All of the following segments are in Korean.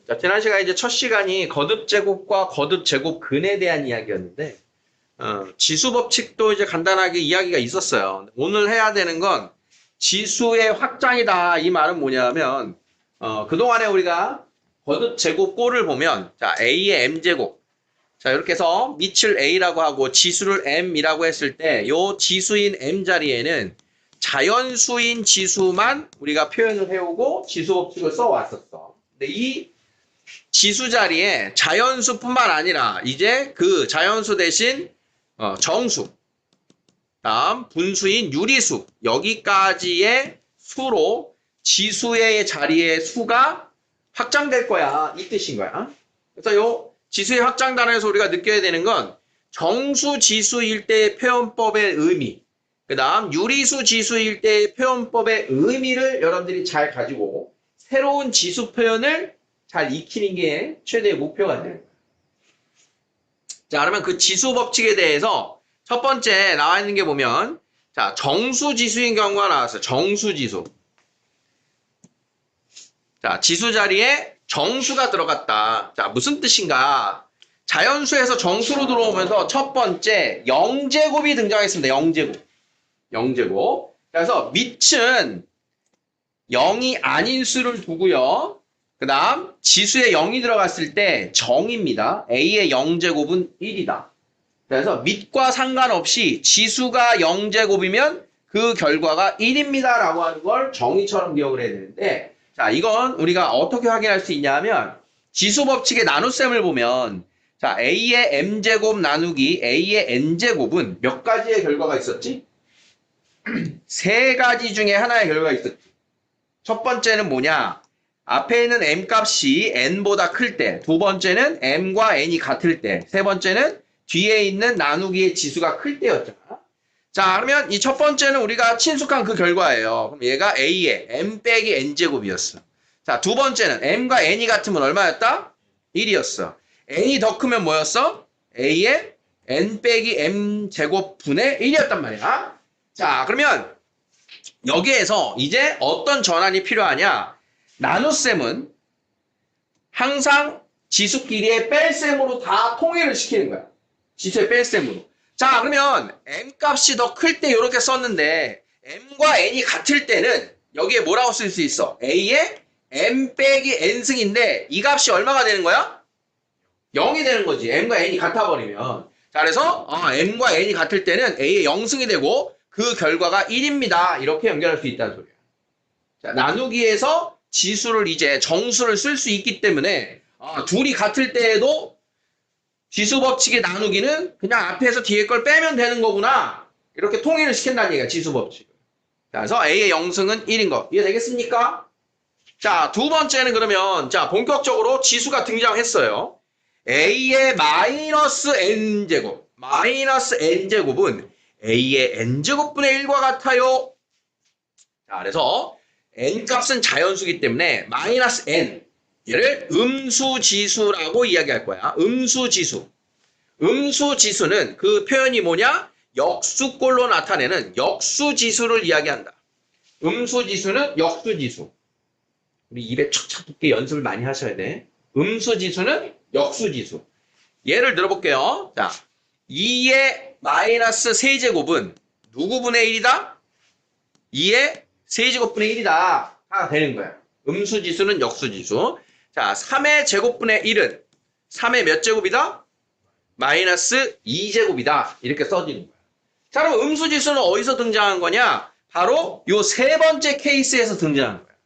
자, 지난 시간에 이제 첫 시간이 거듭제곱과 거듭제곱근에 대한 이야기였는데, 지수 법칙도 이제 간단하게 이야기가 있었어요. 오늘 해야 되는 건 지수의 확장이다. 이 말은 뭐냐면, 그동안에 우리가 거듭제곱꼴을 보면, 자, A의 M제곱. 자, 이렇게 해서 밑을 A라고 하고 지수를 M이라고 했을 때, 요 지수인 M 자리에는 자연수인 지수만 우리가 표현을 해오고 지수 법칙을 써왔었어. 근데 이 지수 자리에 자연수뿐만 아니라 이제 그 자연수 대신 정수, 다음 분수인 유리수, 여기까지의 수로 지수의 자리의 수가 확장될 거야. 이 뜻인 거야. 그래서 요 지수의 확장 단어에서 우리가 느껴야 되는 건 정수 지수일 때의 표현법의 의미, 그 다음 유리수 지수일 때의 표현법의 의미를 여러분들이 잘 가지고 새로운 지수 표현을 잘 익히는 게 최대의 목표가 되는 거예요. 자, 그러면 그 지수 법칙에 대해서 첫 번째 나와 있는 게 보면, 자, 정수 지수인 경우가 나왔어요. 정수 지수. 자, 지수 자리에 정수가 들어갔다. 자, 무슨 뜻인가? 자연수에서 정수로 들어오면서 첫 번째 0제곱이 등장했습니다. 0제곱. 0제곱. 그래서 밑은 0이 아닌 수를 두고요. 그 다음 지수에 0이 들어갔을 때 정입니다. A의 0제곱은 1이다. 그래서 밑과 상관없이 지수가 0제곱이면 그 결과가 1입니다. 라고 하는 걸 정의처럼 기억을 해야 되는데, 자, 이건 우리가 어떻게 확인할 수 있냐면 지수 법칙의 나눗셈을 보면, 자, A의 M제곱 나누기 A의 N제곱은 몇 가지의 결과가 있었지? 세 가지 중에 하나의 결과가 있었지. 첫 번째는 뭐냐? 앞에 있는 m값이 n보다 클 때, 두 번째는 m과 n이 같을 때, 세 번째는 뒤에 있는 나누기의 지수가 클 때였잖아. 자, 그러면 이 첫 번째는 우리가 친숙한 그 결과예요. 그럼 얘가 a의 m 빼기 n제곱이었어. 자, 두 번째는 m과 n이 같으면 얼마였다? 1이었어. n이 더 크면 뭐였어? a의 n 빼기 m제곱 분의 1이었단 말이야. 자, 그러면 여기에서 이제 어떤 전환이 필요하냐? 나눗셈은 항상 지수끼리의 뺄셈으로 다 통일을 시키는 거야. 지수의 뺄셈으로. 자, 그러면 m값이 더 클 때 이렇게 썼는데 m과 n이 같을 때는 여기에 뭐라고 쓸 수 있어? a의 m 빼기 n승인데 이 값이 얼마가 되는 거야? 0이 되는 거지. m과 n이 같아버리면. 자, 그래서 m과 n이 같을 때는 a의 0승이 되고 그 결과가 1입니다. 이렇게 연결할 수 있다는 소리야. 자, 나누기에서 지수를 이제 정수를 쓸 수 있기 때문에 둘이 같을 때에도 지수 법칙의 나누기는 그냥 앞에서 뒤에 걸 빼면 되는 거구나. 이렇게 통일을 시킨다는 얘기야. 지수 법칙을. 자, 그래서 A의 0승은 1인 거. 이해되겠습니까? 자, 두 번째는 그러면 자, 본격적으로 지수가 등장했어요. A의 마이너스 N제곱. 마이너스 N제곱은 A의 N제곱분의 1과 같아요. 자, 그래서 n값은 자연수기 때문에 마이너스 n, 얘를 음수지수라고 이야기할 거야. 음수지수. 음수지수는 그 표현이 뭐냐? 역수꼴로 나타내는 역수지수를 이야기한다. 음수지수는 역수지수. 우리 입에 척척 붙게 연습을 많이 하셔야 돼. 음수지수는 역수지수. 예를 들어볼게요. 자, 2의 마이너스 세제곱은 누구분의 1이다? 2의 세제곱분의 1이다. 하나 되는 거야. 음수지수는 역수지수. 자, 3의 제곱분의 1은 3의 몇 제곱이다? 마이너스 2제곱이다. 이렇게 써지는 거야. 자, 그럼 음수지수는 어디서 등장한 거냐? 바로 요 세 번째 케이스에서 등장한 거야.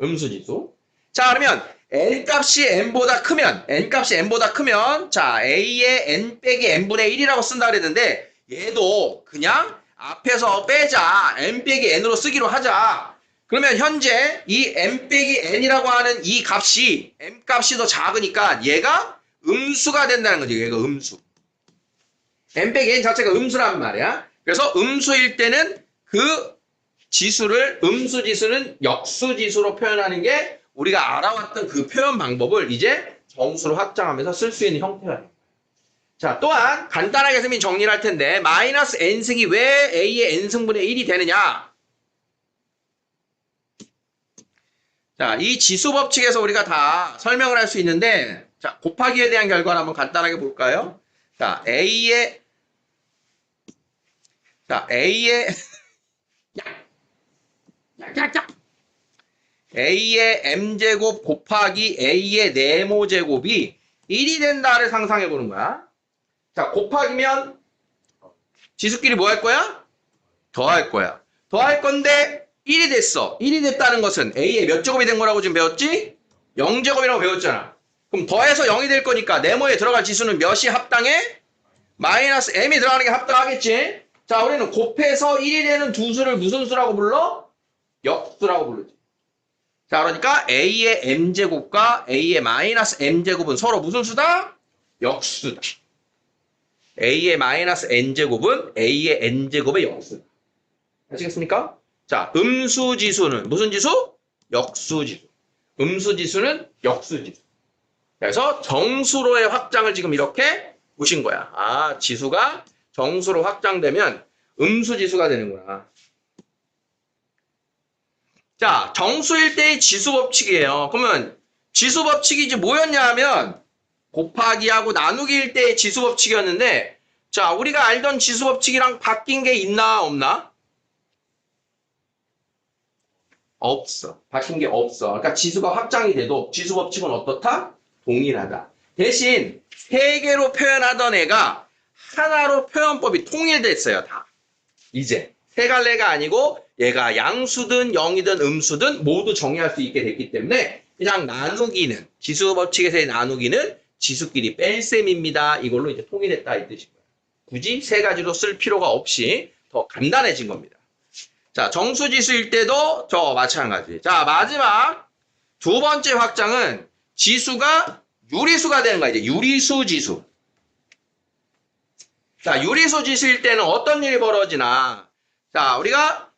음수지수. 자, 그러면 n값이 n보다 크면 자, a의 n 빼기 n분의 1이라고 쓴다 그랬는데 얘도 그냥 앞에서 빼자. n 빼기 n으로 쓰기로 하자. 그러면 현재 이 n 빼기 n이라고 하는 이 값이 m 값이 더 작으니까 얘가 음수가 된다는 거지. 얘가 음수. n 빼기 n 자체가 음수란 말이야. 그래서 음수일 때는 그 지수를 음수지수는 역수지수로 표현하는 게 우리가 알아왔던 그 표현 방법을 이제 정수로 확장하면서 쓸 수 있는 형태가 됩니다. 자, 또한 간단하게 선생님이 정리를 할 텐데 마이너스 n승이 왜 a의 n승분의 1이 되느냐? 자, 이 지수 법칙에서 우리가 다 설명을 할 수 있는데, 자, 곱하기에 대한 결과를 한번 간단하게 볼까요? 자, A의, A의 M제곱 곱하기 A의 네모제곱이 1이 된다를 상상해 보는 거야. 자, 곱하기면 지수끼리 뭐 할 거야? 더할 거야. 더할 건데 1이 됐어. 1이 됐다는 것은 A의 몇 제곱이 된 거라고 지금 배웠지? 0제곱이라고 배웠잖아. 그럼 더해서 0이 될 거니까 네모에 들어갈 지수는 몇이 합당해? 마이너스 M이 들어가는 게 합당하겠지? 자, 우리는 곱해서 1이 되는 두 수를 무슨 수라고 불러? 역수라고 부르지. 자, 그러니까 A의 M제곱과 A의 마이너스 M제곱은 서로 무슨 수다? 역수다. A의 마이너스 N제곱은 A의 N제곱의 역수다. 아시겠습니까? 자, 음수지수는 무슨 지수? 역수지수. 음수지수는 역수지수. 그래서 정수로의 확장을 지금 이렇게 보신 거야. 아, 지수가 정수로 확장되면 음수지수가 되는구나. 자, 정수일 때의 지수법칙이에요. 그러면 지수법칙이 이제 뭐였냐 하면 곱하기하고 나누기일 때의 지수법칙이었는데, 자, 우리가 알던 지수법칙이랑 바뀐 게 있나 없나? 없어. 바뀐 게 없어. 그러니까 지수가 확장이 돼도 지수법칙은 어떻다? 동일하다. 대신 세 개로 표현하던 애가 하나로 표현법이 통일됐어요. 다. 이제 세 갈래가 아니고 얘가 양수든 영이든 음수든 모두 정의할 수 있게 됐기 때문에 그냥 나누기는 지수법칙에서의 나누기는 지수끼리 뺄셈입니다. 이걸로 이제 통일했다 이 뜻인 거예요. 굳이 세 가지로 쓸 필요가 없이 더 간단해진 겁니다. 자, 정수지수일 때도 저 마찬가지. 자, 마지막 두 번째 확장은 지수가 유리수가 되는 거야. 이제 유리수 지수. 자, 유리수 지수일 때는 어떤 일이 벌어지나. 자, 우리가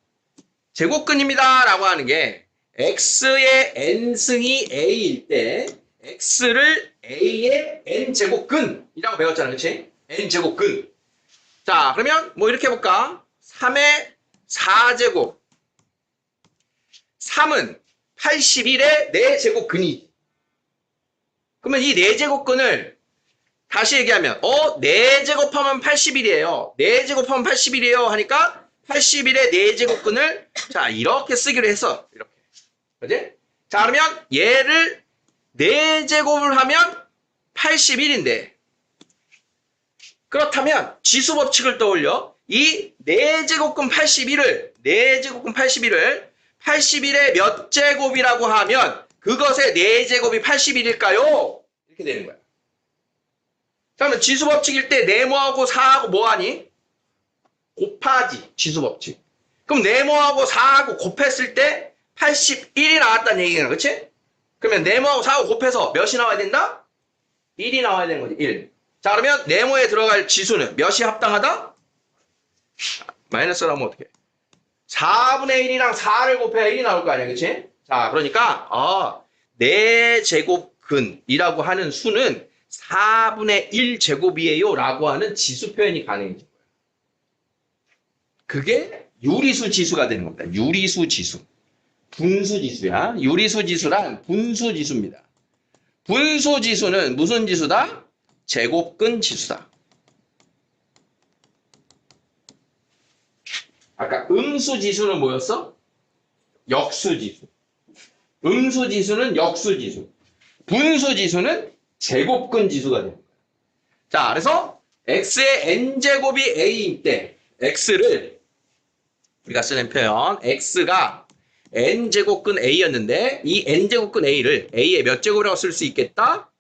제곱근입니다 라고 하는 게 x의 n승이 a일 때 x를 a의 n제곱근이라고 배웠잖아. 그치? n제곱근. 자, 그러면 뭐 이렇게 해볼까? 3의 4제곱. 3은 81의 4제곱근이. 그러면 이 4제곱근을 다시 얘기하면 4제곱하면 81이에요. 4제곱하면 81이에요 하니까 81의 4제곱근을 자 이렇게 쓰기로 했어. 이렇게. 그지? 자, 그러면 얘를 4제곱을 하면 81인데 그렇다면 지수법칙을 떠올려. 이 4제곱근 81을 81의 몇 제곱이라고 하면 그것의 4제곱이 81일까요? 이렇게 되는 거야. 그러면 지수법칙일 때 네모하고 4하고 뭐하니? 곱하지. 지수법칙. 그럼 네모하고 4하고 곱했을 때 81이 나왔다는 얘기잖아. 그치? 그러면 네모하고 4하고 곱해서 몇이 나와야 된다? 1이 나와야 되는 거지. 1. 자, 그러면 네모에 들어갈 지수는 몇이 합당하다? 마이너스를 하면 어떻게? 4분의 1이랑 4를 곱해야 1이 나올 거 아니야. 그치? 자, 그러니까 4제곱근이라고 하는 수는 4분의 1제곱이에요 라고 하는 지수 표현이 가능해진 거예요. 그게 유리수 지수가 되는 겁니다. 유리수 지수. 분수 지수야. 유리수 지수란 분수 지수입니다. 분수 지수는 무슨 지수다? 제곱근 지수다. 아까 음수 지수는 뭐였어? 역수 지수. 음수 지수는 역수 지수. 분수 지수는 제곱근 지수가 됩니다. 자, 그래서 x의 n제곱이 a일 때 x를 우리가 쓰는 표현 x가 n제곱근 a였는데 이 n제곱근 a를 a의 몇 제곱이라고 쓸 수 있겠다?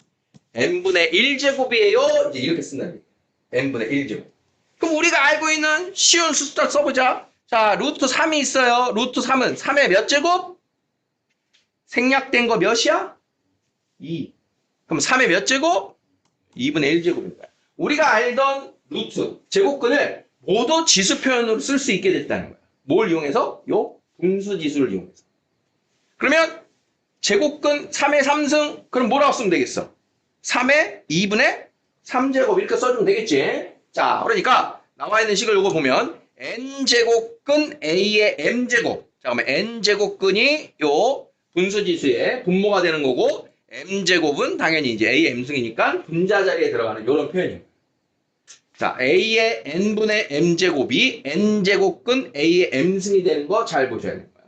n분의 1제곱이에요. 이제 이렇게 쓴다는 얘기예요. n분의 1제곱. 그럼 우리가 알고 있는 쉬운 수숫자 써보자. 자, 루트 3이 있어요. 루트 3은 3의 몇 제곱? 생략된 거 몇이야? 2. 그럼 3의 몇 제곱? 2분의 1제곱입니다. 우리가 알던 루트, 제곱근을 모두 지수 표현으로 쓸 수 있게 됐다는 거야. 뭘 이용해서? 요 분수지수를 이용해서. 그러면 제곱근 3의 3승, 그럼 뭐라고 쓰면 되겠어? 3의 2분의 3제곱 이렇게 써주면 되겠지? 자, 그러니까 나와 있는 식을 요거 보면 n제곱근 a의 m제곱. 자, 그러면 n제곱근이 요 분수지수의 분모가 되는 거고 m제곱은 당연히 이제 a m승이니까 분자 자리에 들어가는 이런 표현입니다. 자, a의 n분의 m제곱이 n제곱근 a의 m승이 되는 거 잘 보셔야 됩니다.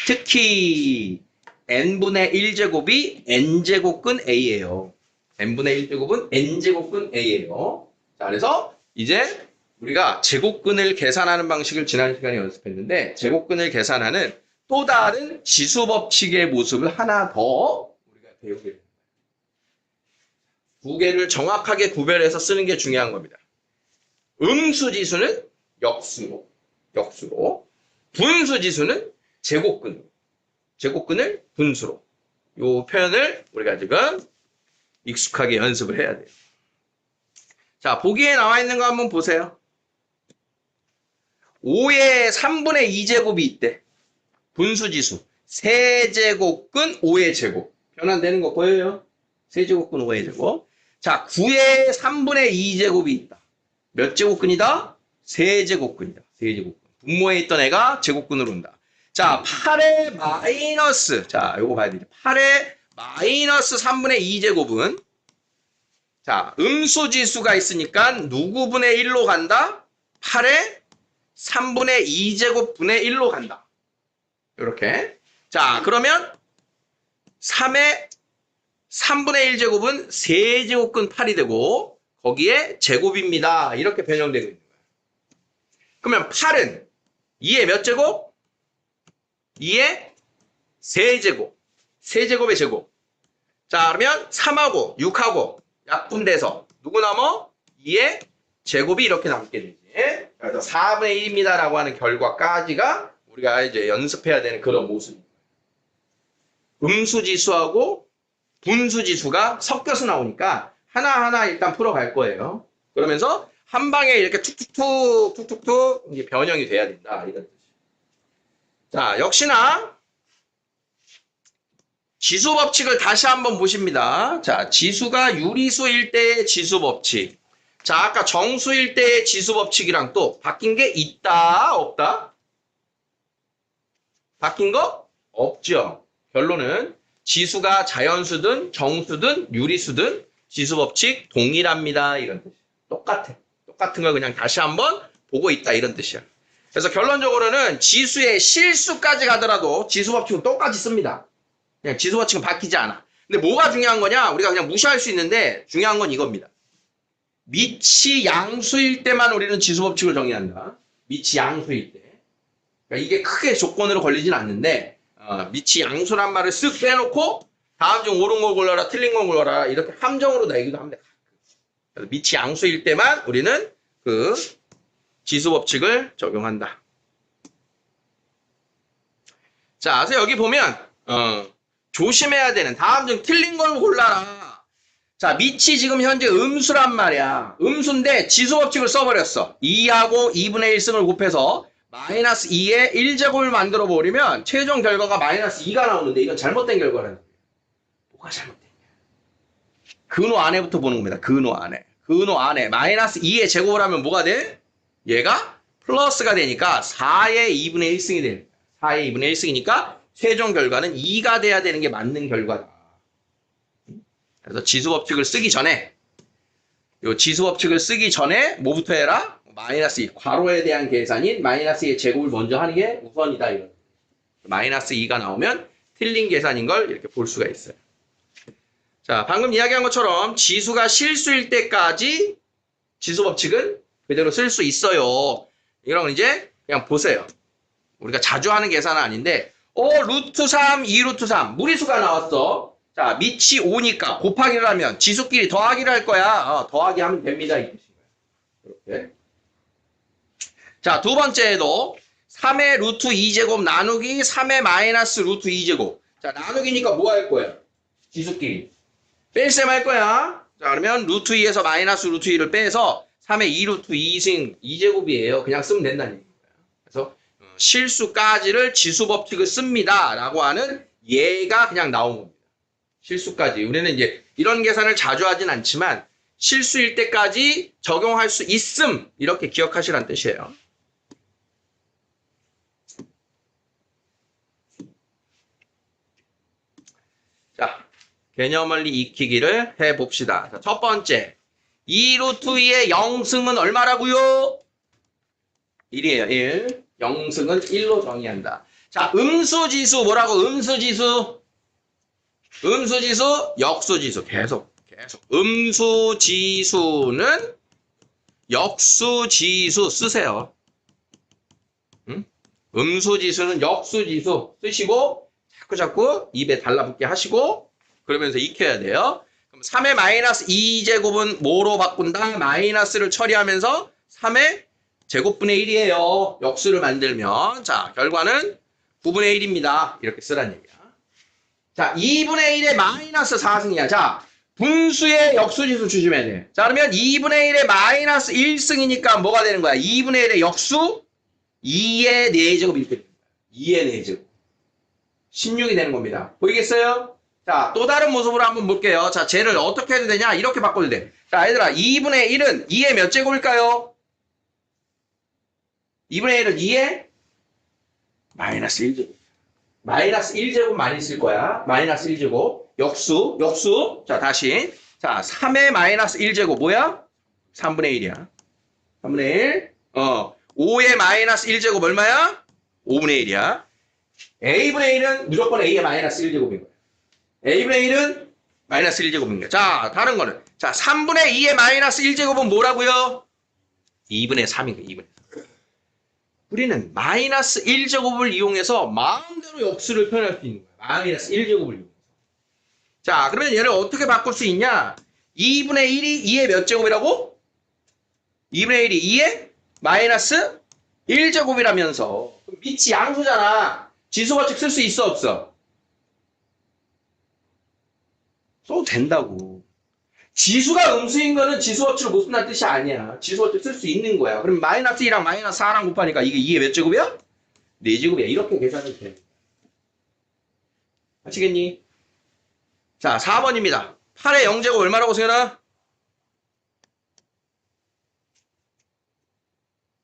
특히 n분의 1제곱이 n제곱근 a예요. n분의 1제곱은 n제곱근 a예요. 자, 그래서 이제 우리가 제곱근을 계산하는 방식을 지난 시간에 연습했는데 제곱근을 계산하는 또 다른 지수법칙의 모습을 하나 더 우리가 배우게 됩니다. 두 개를 정확하게 구별해서 쓰는 게 중요한 겁니다. 음수지수는 역수로, 분수지수는 제곱근을 분수로. 이 표현을 우리가 지금 익숙하게 연습을 해야 돼요. 자, 보기에 나와 있는 거 한번 보세요. 5의 3분의 2제곱이 있대. 분수지수. 세제곱근 5의 제곱. 변환되는 거 보여요? 세제곱근 5의 제곱. 자, 9의 3분의 2제곱이 있다. 몇 제곱근이다? 세제곱근이다. 세제곱근. 분모에 있던 애가 제곱근으로 온다. 자, 8의 마이너스. 자, 요거 봐야 되죠. 8의 마이너스 3분의 2제곱은 자, 음수지수가 있으니까 누구 분의 1로 간다? 8의 3분의 2제곱 분의 1로 간다. 이렇게. 자, 그러면 3의 3분의 1제곱은 세제곱근 8이 되고 거기에 제곱입니다. 이렇게 변형되고 있는 거예요. 그러면 8은 2의 몇 제곱? 2의 세제곱. 세제곱의 제곱. 자, 그러면 3하고 6하고 약분돼서 누구 남어? 2의 제곱이 이렇게 남게 되지. 그래서 4분의 1입니다. 라고 하는 결과까지가 우리가 이제 연습해야 되는 그런 모습입니다. 음수지수하고 분수지수가 섞여서 나오니까 하나하나 일단 풀어갈 거예요. 그러면서 한 방에 이렇게 툭툭툭 이제 변형이 돼야 된다. 이런 뜻이에요. 자, 역시나 지수 법칙을 다시 한번 보십니다. 자, 지수가 유리수일 때의 지수 법칙. 자, 아까 정수일 때의 지수 법칙이랑 또 바뀐 게 있다, 없다? 바뀐 거? 없죠. 결론은 지수가 자연수든 정수든 유리수든 지수 법칙 동일합니다. 이런 뜻이에요. 똑같아. 똑같은 걸 그냥 다시 한번 보고 있다. 이런 뜻이야. 그래서 결론적으로는 지수의 실수까지 가더라도 지수 법칙은 똑같이 씁니다. 그냥 지수 법칙은 바뀌지 않아. 근데 뭐가 중요한 거냐? 우리가 그냥 무시할 수 있는데 중요한 건 이겁니다. 미치 양수일 때만 우리는 지수 법칙을 정의한다. 미치 양수일 때. 그러니까 이게 크게 조건으로 걸리진 않는데 미치 양수란 말을 쓱 빼놓고 다음 중 옳은 걸 골라라, 틀린 걸 골라라 이렇게 함정으로 내기도 합니다. 그래서 미치 양수일 때만 우리는 그 지수 법칙을 적용한다. 자, 그래서 여기 보면 조심해야 되는 다음 중 틀린 걸 골라라. 자, 미치 지금 현재 음수란 말이야. 음수인데 지수 법칙을 써버렸어. 2하고 2분의 1승을 곱해서 마이너스 2의 1제곱을 만들어 버리면 최종 결과가 마이너스 2가 나오는데 이건 잘못된 결과라는 거예요. 뭐가 잘못됐냐? 근호 안에부터 보는 겁니다. 근호 안에. 근호 안에 마이너스 2의 제곱을 하면 뭐가 돼? 얘가 플러스가 되니까 4의 2분의 1승이 됩니다. 4의 2분의 1승이니까 최종 결과는 2가 돼야 되는 게 맞는 결과다. 그래서 지수법칙을 쓰기 전에 요 지수법칙을 쓰기 전에 뭐부터 해라? 마이너스 2, 괄호에 대한 계산인 마이너스 2의 제곱을 먼저 하는 게 우선이다. 이런. 마이너스 2가 나오면 틀린 계산인 걸 이렇게 볼 수가 있어요. 자, 방금 이야기한 것처럼 지수가 실수일 때까지 지수법칙은 그대로 쓸 수 있어요. 이런 건 이제 그냥 보세요. 우리가 자주 하는 계산은 아닌데 루트 3, 2루트 3 무리수가 나왔어. 자, 밑이 5니까 곱하기를 하면 지수끼리 더하기를 할 거야. 더하기 하면 됩니다. 이 뜻인 거야. 이렇게. 자, 두 번째에도 3의 루트 2제곱 나누기 3의 마이너스 루트 2제곱. 자, 나누기니까 뭐 할 거야? 지수끼리. 뺄셈 할 거야. 자, 그러면 루트 2에서 마이너스 루트 2를 빼서 3의 2루트 2승 2제곱이에요. 그냥 쓰면 된다는 얘기입니다. 그래서 실수까지를 지수법칙을 씁니다. 라고 하는 예가 그냥 나온 겁니다. 실수까지. 우리는 이제 이런 계산을 자주 하진 않지만 실수일 때까지 적용할 수 있음. 이렇게 기억하시라는 뜻이에요. 자, 개념원리 익히기를 해봅시다. 자, 첫 번째. 2 루트 2의 영승은 얼마라고요? 1이에요. 1. 영승은 1로 정의한다. 자, 음수지수 뭐라고? 음수지수. 음수지수, 역수지수. 계속. 음수지수는 역수지수 쓰세요. 응? 음수지수는 역수지수 쓰시고 자꾸 입에 달라붙게 하시고 그러면서 익혀야 돼요. 그럼 3의 마이너스 2제곱은 뭐로 바꾼다? 마이너스를 처리하면서 3의 제곱분의 1이에요. 역수를 만들면 자 결과는 9분의 1입니다. 이렇게 쓰라는 얘기야. 자 2분의 1의 마이너스 4승이야. 자 분수의 역수지수 주시면 돼. 자 그러면 2분의 1의 마이너스 1승이니까 뭐가 되는 거야? 2분의 1의 역수 2의 4제곱 이렇게 됩니다. 2의 4제곱 16이 되는 겁니다. 보이겠어요? 자, 또 다른 모습으로 한번 볼게요. 자, 쟤를 어떻게 해도 되냐? 이렇게 바꿔도 돼. 자, 얘들아, 2분의 1은 2의 몇 제곱일까요? 2분의 1은 2의 마이너스 1제곱. 마이너스 1제곱 많이 쓸 거야. 마이너스 1제곱. 역수. 자, 다시. 자, 3의 마이너스 1제곱. 뭐야? 3분의 1이야. 3분의 1. 5의 마이너스 1제곱 얼마야? 5분의 1이야. A분의 1은 무조건 A의 마이너스 1제곱인 거야. A분의 1은 마이너스 1제곱인 거야. 자, 다른 거는. 자, 3분의 2의 마이너스 1제곱은 뭐라고요? 2분의 3인 거야, 2분의 3. 우리는 마이너스 1제곱을 이용해서 마음대로 역수를 표현할 수 있는 거야. 마이너스 1제곱을 이용해서. 자, 그러면 얘를 어떻게 바꿀 수 있냐? 2분의 1이 2의 몇 제곱이라고? 2분의 1이 2의 마이너스 1제곱이라면서. 밑이 양수잖아. 지수법칙 쓸 수 있어, 없어? 써도 된다고. 지수가 음수인 거는 지수법칙을 못 쓴다는 뜻이 아니야. 지수법칙 쓸 수 있는 거야. 그럼 마이너스 2랑 마이너스 4랑 곱하니까 이게 2의 몇 제곱이야? 4제곱이야. 이렇게 계산해도 돼. 아시겠니? 자, 4번입니다. 8의 0제곱 얼마라고 세연아?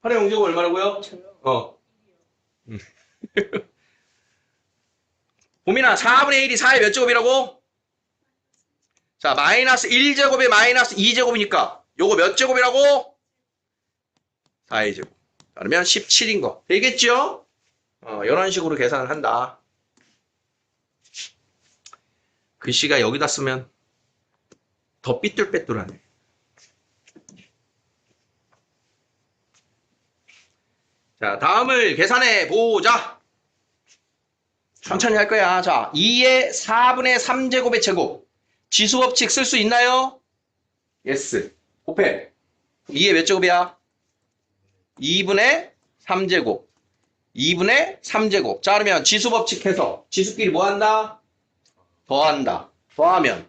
8의 0제곱 얼마라고요? 보민아, 4분의 1이 4의 몇 제곱이라고? 자, 마이너스 1제곱에 마이너스 2제곱이니까 요거 몇 제곱이라고? 4의 제곱. 그러면 17인 거. 되겠죠? 이런 식으로 계산을 한다. 글씨가 여기다 쓰면 더 삐뚤빼뚤하네. 자, 다음을 계산해 보자. 천천히 할 거야. 자, 2의 4분의 3제곱의 제곱. 지수법칙 쓸 수 있나요? yes. 곱해. 2의 몇 제곱이야? 2분의 3제곱. 2분의 3제곱. 자, 그러면 지수법칙 해서 지수끼리 뭐 한다? 더한다. 더하면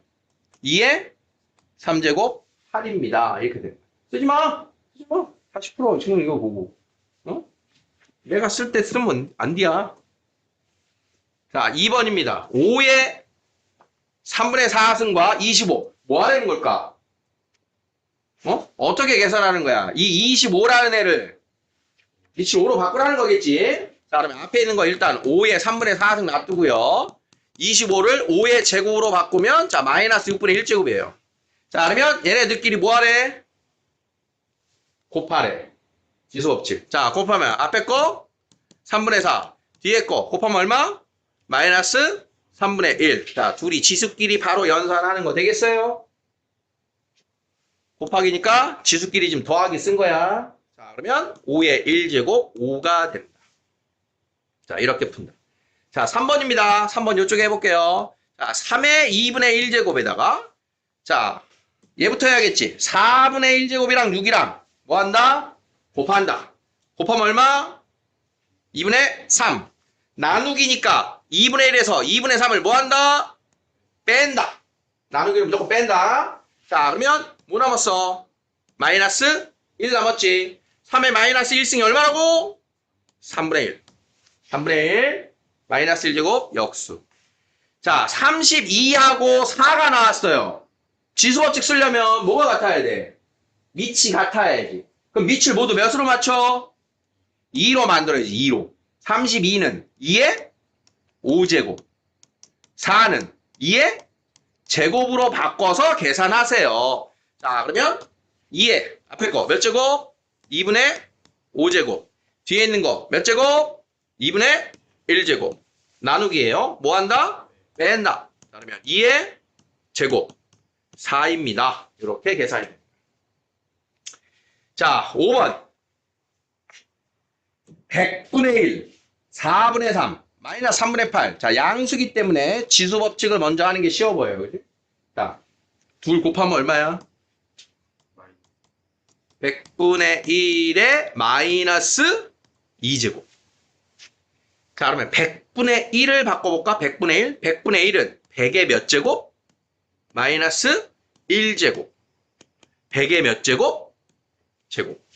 2의 3제곱 8입니다. 이렇게 돼. 쓰지 마. 40% 지금 이거 보고. 내가 쓸 때 쓰면 안 돼야. 자, 2번입니다. 5의 3분의 4승과 25. 뭐 하는 걸까? 어떻게 계산하는 거야? 이 25라는 애를 밑을 5로 바꾸라는 거겠지? 자, 그러면 앞에 있는 거 일단 5의 3분의 4승 놔두고요. 25를 5의 제곱으로 바꾸면 자, 마이너스 6분의 1제곱이에요. 자, 그러면 얘네들끼리 뭐 하래? 곱하래. 지수법칙. 자, 곱하면 앞에 거 3분의 4. 뒤에 거 곱하면 얼마? 마이너스 3분의 1. 자, 둘이 지수끼리 바로 연산하는 거 되겠어요? 곱하기니까 지수끼리 지금 더하기 쓴 거야. 자, 그러면 5의 1제곱 5가 된다. 자, 이렇게 푼다. 자, 3번입니다. 3번 이쪽에 해볼게요. 자, 3의 2분의 1제곱에다가 자, 얘부터 해야겠지. 4분의 1제곱이랑 6이랑 뭐 한다? 곱한다. 곱하면 얼마? 2분의 3. 나누기니까 2분의 1에서 2분의 3을 뭐 한다? 뺀다. 나누기를 무조건 뺀다. 자, 그러면 뭐 남았어? 마이너스 1 남았지. 3의 마이너스 1승이 얼마라고? 3분의 1. 3분의 1. 마이너스 1제곱 역수. 자, 32하고 4가 나왔어요. 지수법칙 쓰려면 뭐가 같아야 돼? 밑이 같아야지. 그럼 밑을 모두 몇으로 맞춰? 2로 만들어야지. 2로. 32는 2의 5제곱. 4는 2의 제곱으로 바꿔서 계산하세요. 자, 그러면 2의 앞에 거 몇 제곱? 2분의 5제곱. 뒤에 있는 거 몇 제곱? 2분의 1제곱. 나누기예요. 뭐 한다? 뺀다. 자, 그러면 2의 제곱 4입니다. 이렇게 계산이 됩니다. 자, 5번. 100분의 1, 4분의 3, 마이너스 3분의 8. 자, 양수기 때문에 지수 법칙을 먼저 하는 게 쉬워 보여요. 그치? 자, 둘 곱하면 얼마야? 100분의 1에 마이너스 2제곱. 자, 그러면 100분의 1을 바꿔볼까? 100분의 1. 100분의 1은 100의 몇 제곱? 마이너스 1제곱. 100의 몇 제곱? 제곱.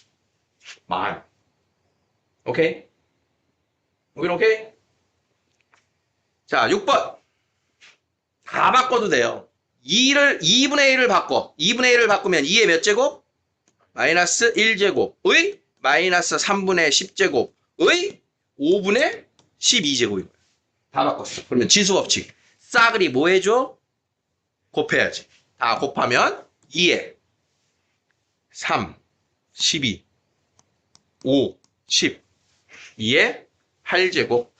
말. 오케이? 여긴 오케이? 자, 6번. 다 바꿔도 돼요. 2분의 1을 바꿔. 2분의 1을 바꾸면 2의 몇 제곱? 마이너스 1제곱의 마이너스 3분의 10제곱의 5분의 12제곱인 거예요. 다 바꿨어. 그러면 지수법칙. 싸그리 뭐 해줘? 곱해야지. 다 곱하면 2에 3, 12, 5, 10. 2에 8제곱.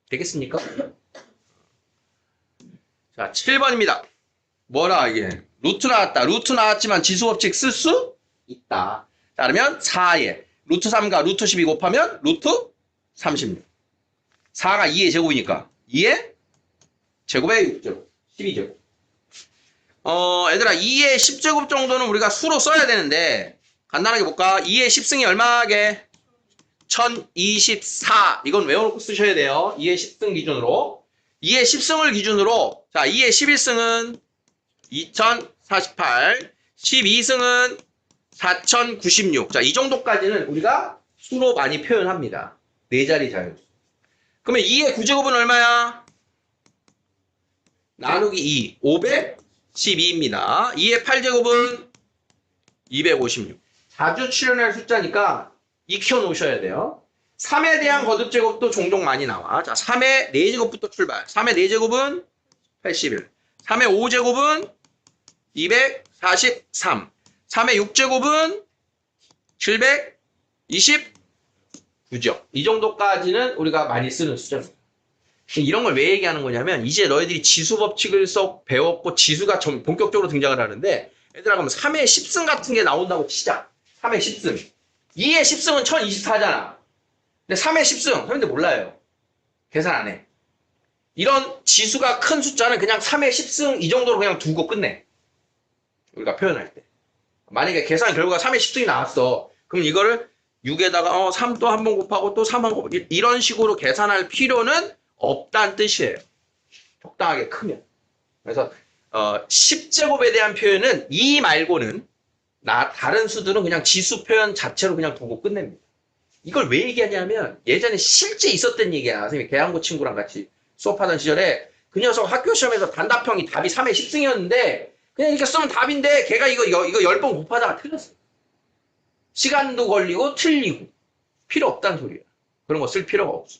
되겠습니까? 자, 7번입니다. 뭐라 이게? 루트 나왔다. 루트 나왔지만 지수법칙 쓸 수 있다. 자, 그러면 4에 루트 3과 루트 12 곱하면 루트 36. 4가 2의 제곱이니까 2의 제곱의 6제곱. 12제곱. 얘들아 2의 10제곱 정도는 우리가 수로 써야 되는데 간단하게 볼까? 2의 10승이 얼마게? 1024. 이건 외워놓고 쓰셔야 돼요. 2의 10승 기준으로. 2의 10승을 기준으로 자 2의 11승은 2048. 12승은 4096. 자, 이 정도까지는 우리가 수로 많이 표현합니다. 4자리 자연수. 그러면 2의 9제곱은 얼마야? 나누기 2. 512입니다. 2의 8제곱은 256. 자주 출연할 숫자니까 익혀 놓으셔야 돼요. 3에 대한 거듭제곱도 종종 많이 나와. 자, 3의 4제곱부터 출발. 3의 4제곱은 81. 3의 5제곱은 243. 3의 6제곱은 729죠. 이 정도까지는 우리가 많이 쓰는 숫자입니다. 이런 걸 왜 얘기하는 거냐면 이제 너희들이 지수 법칙을 쏙 배웠고 지수가 본격적으로 등장을 하는데 얘들아 그러면 3의 10승 같은 게 나온다고 치자. 3의 10승. 2의 10승은 1024잖아. 근데 3의 10승 선생님들 몰라요. 계산 안 해. 이런 지수가 큰 숫자는 그냥 3의 10승 이 정도로 그냥 두고 끝내. 우리가 표현할 때. 만약에 계산 결과가 3의 10승이 나왔어. 그럼 이거를 6에다가 3 또 한 번 곱하고 또 3 한 번 곱하고 이런 식으로 계산할 필요는 없다는 뜻이에요. 적당하게 크면. 그래서 10제곱에 대한 표현은 이 말고는 다른 수들은 그냥 지수 표현 자체로 그냥 두고 끝냅니다. 이걸 왜 얘기하냐면 예전에 실제 있었던 얘기야. 선생님이 계양고 친구랑 같이 수업하던 시절에 그 녀석 학교 시험에서 단답형이 답이 3의 10승이었는데 그냥 이렇게 쓰면 답인데 걔가 이거 10번 곱하다가 틀렸어. 시간도 걸리고 틀리고 필요 없다는 소리야. 그런 거 쓸 필요가 없어.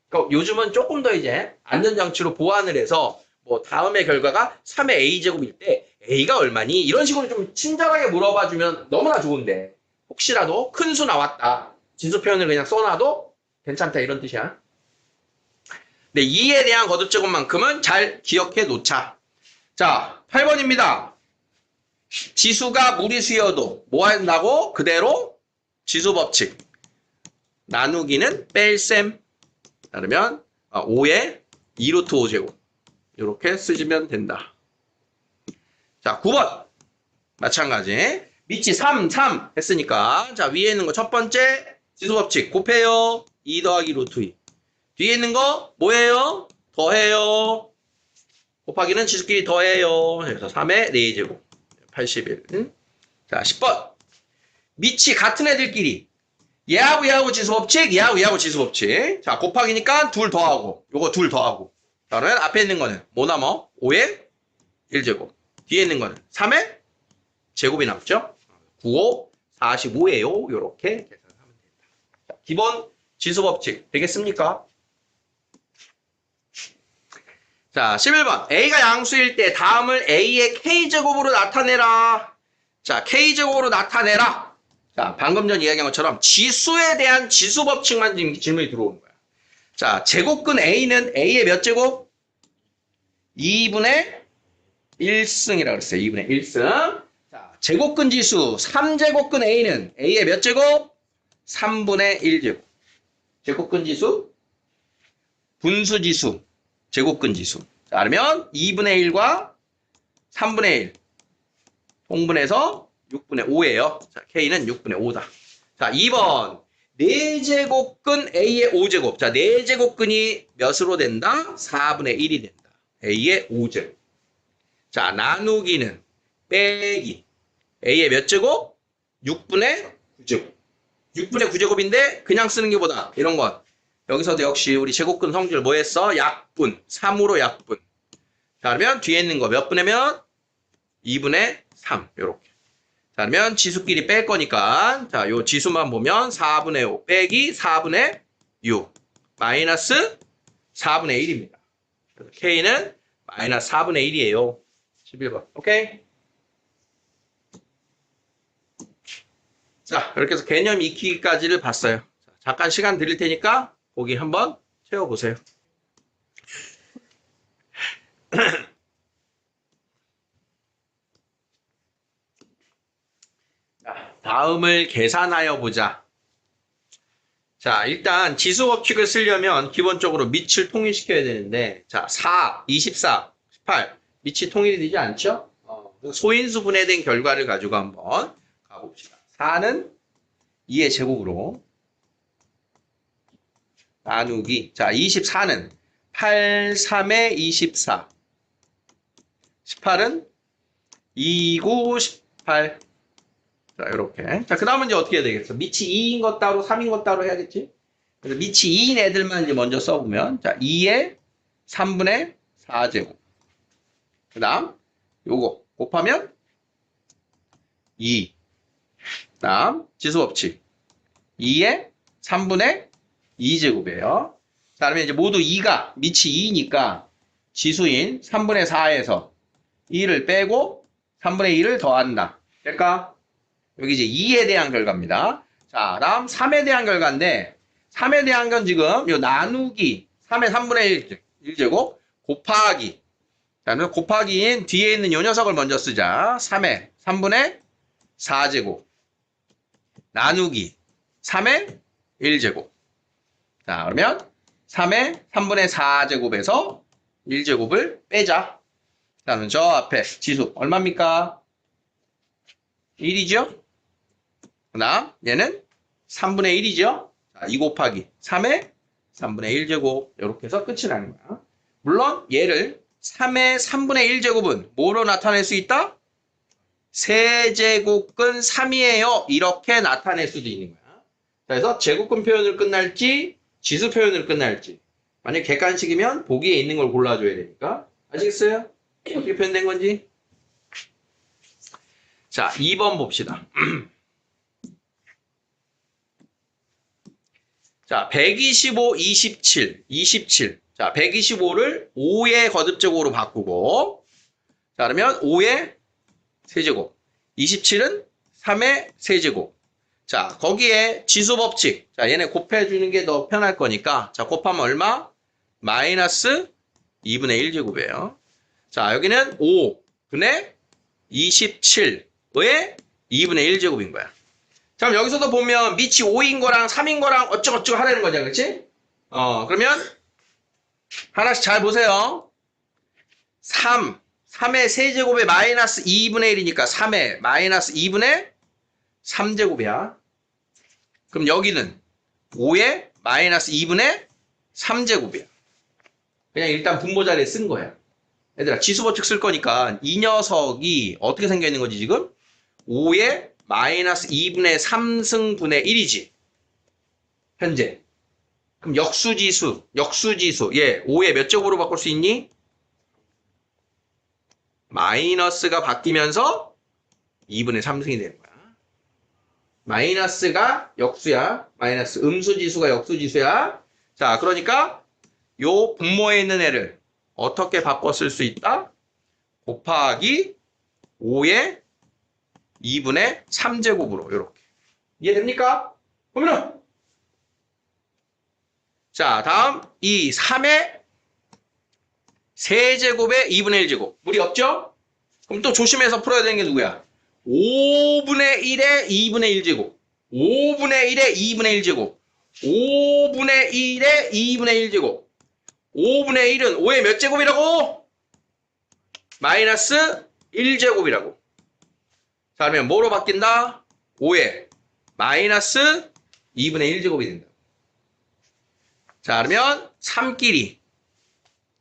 그러니까 요즘은 조금 더 이제 안전장치로 보완을 해서 뭐 다음의 결과가 3의 a제곱일 때 a가 얼마니? 이런 식으로 좀 친절하게 물어봐주면 너무나 좋은데 혹시라도 큰 수 나왔다. 지수 표현을 그냥 써놔도 괜찮다 이런 뜻이야. 근데 2에 대한 거듭제곱만큼은 잘 기억해 놓자. 자, 8번입니다. 지수가 무리수여도 뭐 한다고? 그대로 지수 법칙. 나누기는 뺄셈. 그러면 5에 2루트 5제곱. 이렇게 쓰시면 된다. 자, 9번. 마찬가지. 밑이 3 했으니까 자, 위에 있는 거 첫 번째 지수 법칙 곱해요. 2 더하기 루트 2. 뒤에 있는 거 뭐예요? 더해요. 곱하기는 지수끼리 더해요. 그래서 3의 4제곱. 81. 자, 10번. 밑이 같은 애들끼리. 얘하고 지수 법칙, 얘하고 지수 법칙. 자, 곱하기니까 둘 더하고, 요거 둘 더하고. 자, 그러면 앞에 있는 거는 뭐 남어? 5의 1제곱. 뒤에 있는 거는 3의 제곱이 남죠? 95, 45예요. 요렇게 계산하면 됩니다. 자, 기본 지수 법칙 되겠습니까? 자, 11번. A가 양수일 때 다음을 A의 K제곱으로 나타내라. 자, K제곱으로 나타내라. 자, 방금 전 이야기한 것처럼 지수에 대한 지수 법칙만 질문이 들어오는 거야. 자, 제곱근 A는 A의 몇 제곱? 2분의 1승이라고 그랬어요. 2분의 1승. 자, 제곱근 지수 3제곱근 A는 A의 몇 제곱? 3분의 1제곱. 제곱근 지수, 분수 지수, 제곱근 지수. 자, 그러면 2분의 1과 3분의 1 통분해서 6분의 5예요. 자, K는 6분의 5다. 자, 2번. 4제곱근 A의 5제곱. 자, 4제곱근이 몇으로 된다? 4분의 1이 된다. A의 5제곱. 자, 나누기는 빼기. A의 몇 제곱? 6분의 9제곱. 6분의 9제곱인데 그냥 쓰는 게 보다. 이런 것. 여기서도 역시 우리 제곱근 성질 뭐 했어? 약분. 3으로 약분. 자, 그러면 뒤에 있는 거 몇 분의 몇? 2분의 3. 요렇게. 자, 그러면 지수끼리 뺄 거니까 자, 요 지수만 보면 4분의 5 빼기 4분의 6 마이너스 4분의 1입니다. 그래서 K는 마이너스 4분의 1이에요. 11번. 오케이? 자, 이렇게 해서 개념 익히기까지를 봤어요. 자, 잠깐 시간 드릴 테니까 거기 한번 채워보세요. 자, 다음을 계산하여 보자. 자, 일단 지수 법칙을 쓰려면 기본적으로 밑을 통일시켜야 되는데, 자, 4, 24, 18, 밑이 통일이 되지 않죠? 소인수 분해된 결과를 가지고 한번 가봅시다. 4는 2의 제곱으로 나누기. 자, 24는 8, 3의 24. 18은 2, 9, 18. 자, 이렇게. 자, 그 다음은 이제 어떻게 해야 되겠어? 밑이 2인 것 따로, 3인 것 따로 해야겠지? 그래서 밑이 2인 애들만 이제 먼저 써보면, 자, 2의 3분의 4제곱. 그 다음, 요거 곱하면 2. 그 다음, 지수법칙. 2의 3분의 2제곱이에요. 자, 그러면 이제 모두 2가, 밑이 2니까 지수인 3분의 4에서 2를 빼고 3분의 2를 더한다. 될까? 여기 이제 2에 대한 결과입니다. 자, 다음 3에 대한 결과인데, 3에 대한 건 지금 요 나누기 3의 3분의 1제곱 곱하기. 자, 그럼 곱하기인 뒤에 있는 요 녀석을 먼저 쓰자. 3의 3분의 4제곱 나누기 3의 1제곱. 자, 그러면 3의 3분의 4제곱에서 1제곱을 빼자. 자, 그럼 저 앞에 지수 얼마입니까? 1이죠? 그 다음 얘는 3분의 1이죠? 자, 2 곱하기 3의 3분의 1제곱. 이렇게 해서 끝이 나는 거야. 물론 얘를 3의 3분의 1제곱은 뭐로 나타낼 수 있다? 세제곱근 3이에요. 이렇게 나타낼 수도 있는 거야. 그래서 제곱근 표현을 끝날지 지수 표현을 끝날지. 만약 객관식이면 보기에 있는 걸 골라줘야 되니까. 아시겠어요? 어떻게 표현된 건지? 자, 2번 봅시다. 자, 125, 27, 27. 자, 125를 5의 거듭제곱으로 바꾸고, 자, 그러면 5의 세제곱. 27은 3의 세제곱. 자, 거기에 지수 법칙. 자, 얘네 곱해주는 게 더 편할 거니까. 자, 곱하면 얼마? 마이너스 2분의 1제곱이에요. 자, 여기는 5분의 27의 2분의 1제곱인 거야. 자, 그럼 여기서도 보면 밑이 5인 거랑 3인 거랑 어쩌고저쩌고 하라는 거잖아. 그치? 그러면 하나씩 잘 보세요. 3의 세제곱에 마이너스 2분의 1이니까 3의 마이너스 2분의 3제곱이야. 그럼 여기는 5의 마이너스 2분의 3제곱이야. 그냥 일단 분모 자리에 쓴 거야. 얘들아, 지수법칙 쓸 거니까 이 녀석이 어떻게 생겨 있는 거지 지금? 5의 마이너스 2분의 3승분의 1이지. 현재. 그럼 역수지수. 얘 5의 몇 제곱으로 바꿀 수 있니? 마이너스가 바뀌면서 2분의 3승이 되는 거야. 마이너스가 역수야. 마이너스 음수지수가 역수지수야. 자, 그러니까 요 분모에 있는 애를 어떻게 바꿔 쓸 수 있다? 곱하기 5의 2분의 3제곱으로 이렇게. 이해됩니까? 그러면 자, 다음 이 3의 세제곱의 2분의 1제곱. 무리 없죠? 그럼 또 조심해서 풀어야 되는 게 누구야? 5분의 1의 2분의 1제곱. 5분의 1의 2분의 1제곱. 5분의 1의 2분의 1제곱. 5분의 1은 5의 몇 제곱이라고? 마이너스 1제곱이라고. 자, 그러면 뭐로 바뀐다? 5의 마이너스 2분의 1제곱이 된다. 자, 그러면 3끼리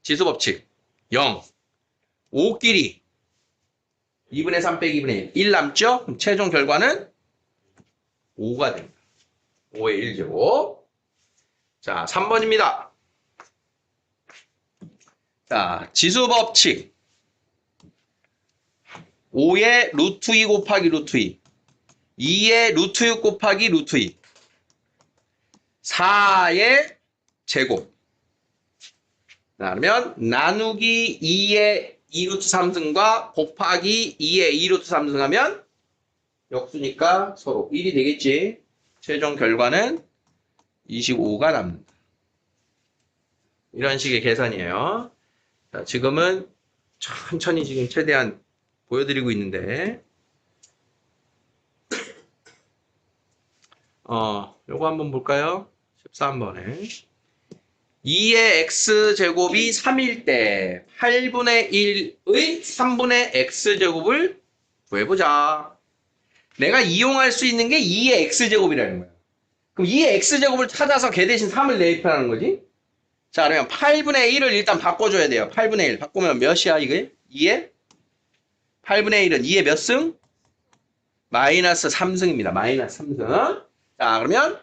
지수법칙 0. 5끼리 2분의 3 빼기 2분의 1. 1 남죠? 그럼 최종 결과는 5가 됩니다. 5의 1제곱. 자, 3번입니다. 자, 지수법칙 5의 루트 2 곱하기 루트 2. 2의 루트 6 곱하기 루트 2. 4의 제곱. 자, 그러면 나누기 2의 2루트 3승과 곱하기 2의 2루트 3승 하면 역수니까 서로 1이 되겠지. 최종 결과는 25가 남는다. 이런 식의 계산이에요. 자, 지금은 천천히 지금 최대한 보여드리고 있는데 요거 한번 볼까요? 13번에 2의 x제곱이 3일 때 8분의 1의 3분의 x제곱을 구해보자. 내가 이용할 수 있는 게 2의 x제곱이라는 거야. 그럼 2의 x제곱을 찾아서 걔 대신 3을 대입하는 거지. 자, 그러면 8분의 1을 일단 바꿔줘야 돼요. 8분의 1 바꾸면 몇이야 이게? 2의 8분의 1은 2의 몇 승? 마이너스 3승입니다. 마이너스 3승. 자, 그러면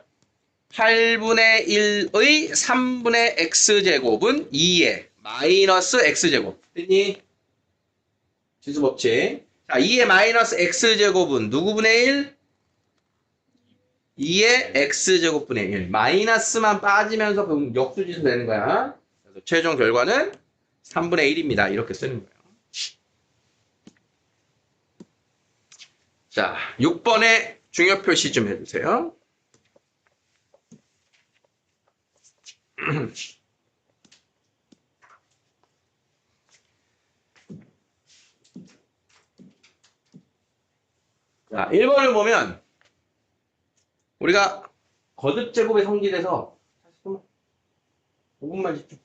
8분의 1의 3분의 x제곱은 2의 마이너스 x제곱. 됐니? 지수법칙. 자, 2의 마이너스 x제곱은 누구분의 1? 2의 x제곱분의 1. 마이너스만 빠지면서 그럼 역수지수 되는 거야. 그래서 최종 결과는 3분의 1입니다. 이렇게 쓰는 거예요. 자, 6번에 중요 표시 좀 해주세요. 자, 1번을 보면 우리가 거듭제곱에 성질해서 5분만 집중.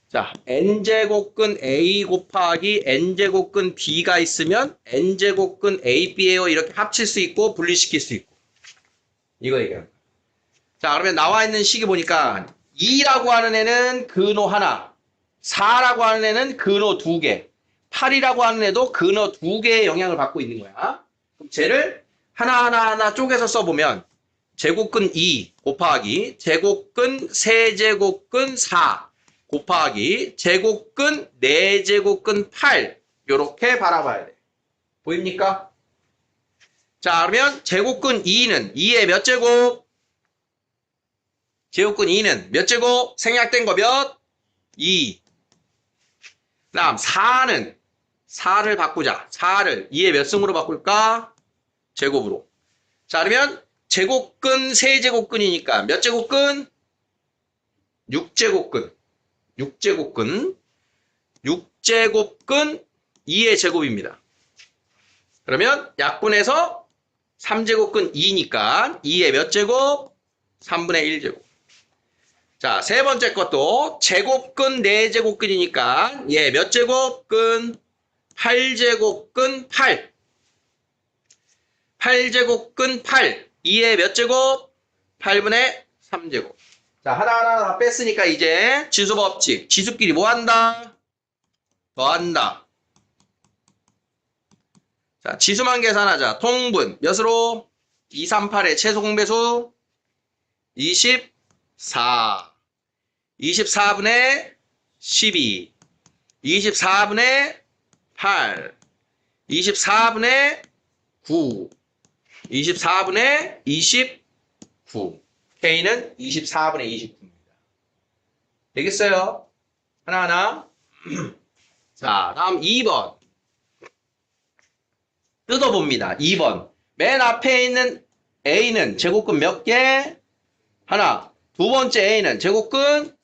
자, n제곱근 a 곱하기 n제곱근 b가 있으면 n제곱근 a, b예요. 이렇게 합칠 수 있고 분리시킬 수 있고. 이거 얘기합니다. 자, 그러면 나와 있는 식이 보니까 2라고 하는 애는 근호 하나, 4라고 하는 애는 근호 2개, 8이라고 하는 애도 근호 2개의 영향을 받고 있는 거야. 그럼 쟤를 하나하나 쪼개서 써보면 제곱근 2 곱하기 제곱근 세제곱근 4 곱하기 제곱근 4제곱근 8 요렇게 바라봐야 돼. 보입니까? 자, 그러면 제곱근 2는 2의 몇 제곱? 제곱근 2는 몇 제곱? 생략된 거 몇? 2. 그 다음 4는 4를 바꾸자. 4를 2의 몇 승으로 바꿀까? 제곱으로. 자, 그러면 제곱근 세제곱근이니까 몇 제곱근? 6제곱근. 6제곱근. 6제곱근 2의 제곱입니다. 그러면 약분해서 3제곱근 2니까 2의 몇 제곱? 3분의 1제곱. 자, 세 번째 것도 제곱근 4제곱근이니까 얘 몇 제곱근? 8제곱근 8. 8제곱근 8. 2의 몇 제곱? 8분의 3제곱. 자, 하나하나 다 뺐으니까 이제 지수법칙. 지수끼리 뭐 한다? 더한다. 자, 지수만 계산하자. 통분. 몇으로? 2, 3, 8의 최소 공배수? 24. 24분의 12. 24분의 8. 24분의 9. 24분의 29. K는 24분의 29입니다. 되겠어요? 하나하나. 자, 다음 2번. 뜯어봅니다. 2번. 맨 앞에 있는 A는 제곱근 몇 개? 하나. 두 번째 A는 제곱근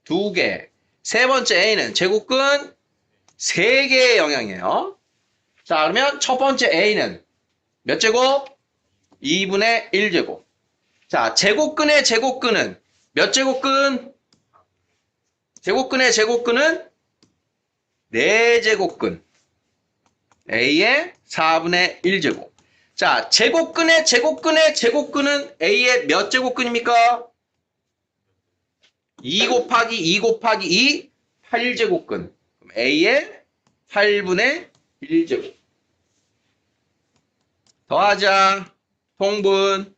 2개. 세 번째 A는 제곱근 3개의 영향이에요. 자, 그러면 첫 번째 A는 몇 제곱? 2분의 1제곱. 자, 제곱근의 제곱근은 몇 제곱근? 제곱근의 제곱근은 4제곱근. A의 4분의 1제곱. 자, 제곱근의 제곱근의 제곱근은 A의 몇 제곱근입니까? 2 곱하기 2 곱하기 2, 8제곱근. 그럼 A의 8분의 1제곱. 더하자. 통분.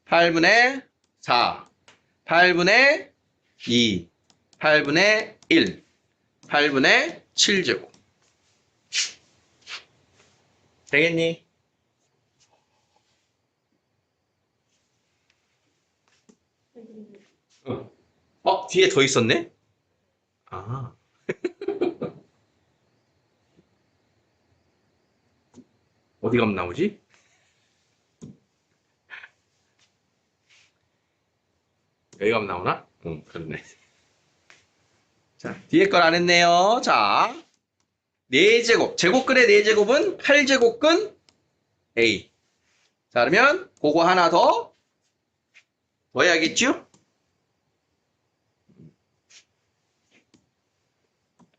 8분의 4. 8분의 2. 8분의 1. 8분의 7제곱. 되겠니? 뒤에 더 있었네? 아. 어디 가면 나오지? 여기 가면 나오나? 응, 그렇네. 자, 뒤에 걸 안 했네요. 자, 4제곱. 제곱근의 4제곱은 8제곱근 A. 자, 그러면 그거 하나 더 해야겠죠?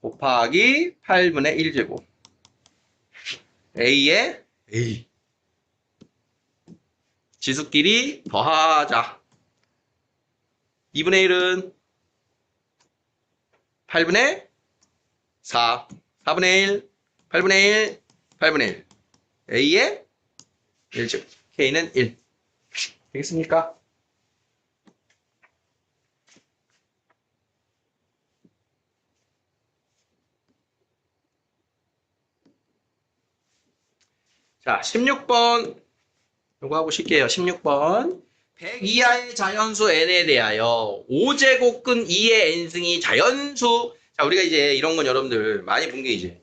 곱하기 8분의 1제곱. A에 A. 지수끼리 더하자. 2분의 1은 8분의 4. 4분의 1. 8분의 1. 8분의 1. A의 1제곱. K는 1. 되겠습니까? 자, 16번. 요거 하고 쉴게요. 16번. 100 이하의 자연수 n에 대하여 5제곱근 2의 n승이 자연수. 자, 우리가 이제 이런 건 여러분들 많이 본 게 이제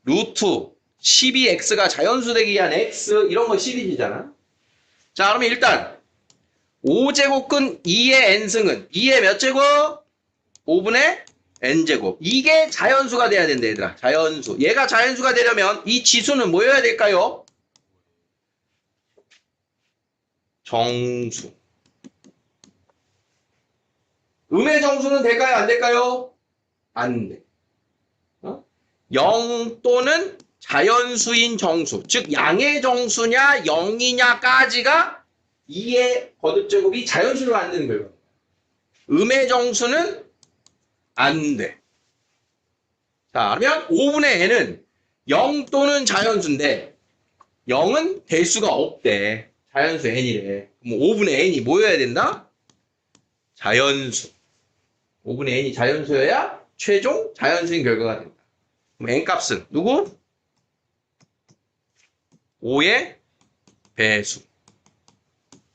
루트 12x가 자연수 되기 위한 x 이런 거 시리즈잖아. 자, 그러면 일단 5제곱근 2의 n승은 2의 몇 제곱? 5분의 n제곱. 이게 자연수가 돼야 된다, 얘들아. 자연수. 얘가 자연수가 되려면 이 지수는 뭐여야 될까요? 정수. 음의 정수는 될까요? 안 될까요? 안 돼. 0 또는 자연수인 정수. 즉 양의 정수냐 0이냐까지가 2의 거듭제곱이 자연수를 만드는 거예요. 음의 정수는 안 돼. 자, 그러면 5분의 n은 0 또는 자연수인데 0은 될 수가 없대. 자연수 n이래. 그럼 5분의 n이 뭐여야 된다? 자연수. 5분의 n이 자연수여야 최종 자연수인 결과가 된다. 그럼 n 값은 누구? 5의 배수.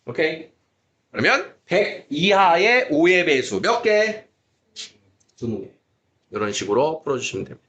오케이? 그러면 100 이하의 5의 배수 몇 개? 20개. 이런 식으로 풀어주시면 됩니다.